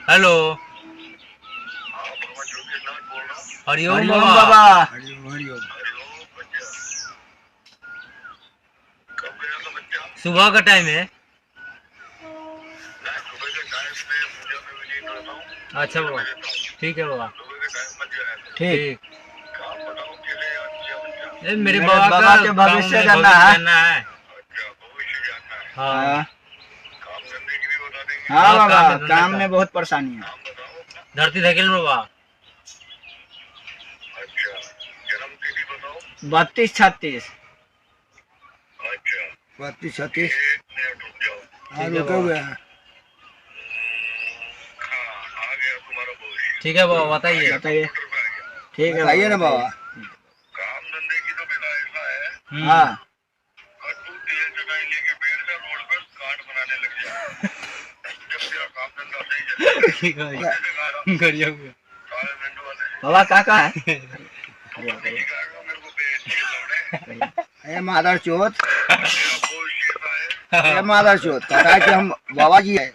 Hello. Hariom Hariom बाबा। बाबा। हरिओम। सुबह का time है। अच्छा बाबा, ठीक है बाबा। ठीक। मेरे मेरे बाबा बाबा का के काम भविष्य में जानना भविष्य है। जानना है। हाँ हाँ हाँ, हाँ बाबा, धंधा काम का। में बहुत परेशानी है। धरती धकेल बाबा। 32-36। 32-36। हाँ ठीक है रुके बाबा। हुए हैं। ठीक है बाबा, बताइए। बताइए। ठीक है बताइए ना बाबा। हाँ बाबा काका है। ए मादर चोत, ए मादर चोत, कहा कि हम बाबा जी है।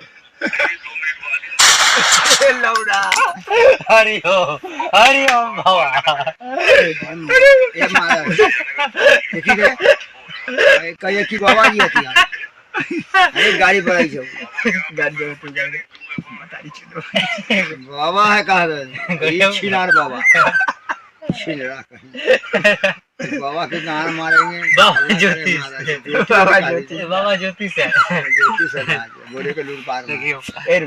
लौड़ा। हरिओम हरिओम बाबा। ए मादर देखी रे, कहिए कि बाबा जी है। अरे गाड़ी पर आई जाओ। बाबा है कहा ये छिनार बाबा। छिनरा कहीं बाबा के गान मारेंगे। बाबा ज्योतिष। बाबा ज्योतिष। बाबा ज्योतिष है। ज्योतिष है बोले के लूट पार। देखियो। ए,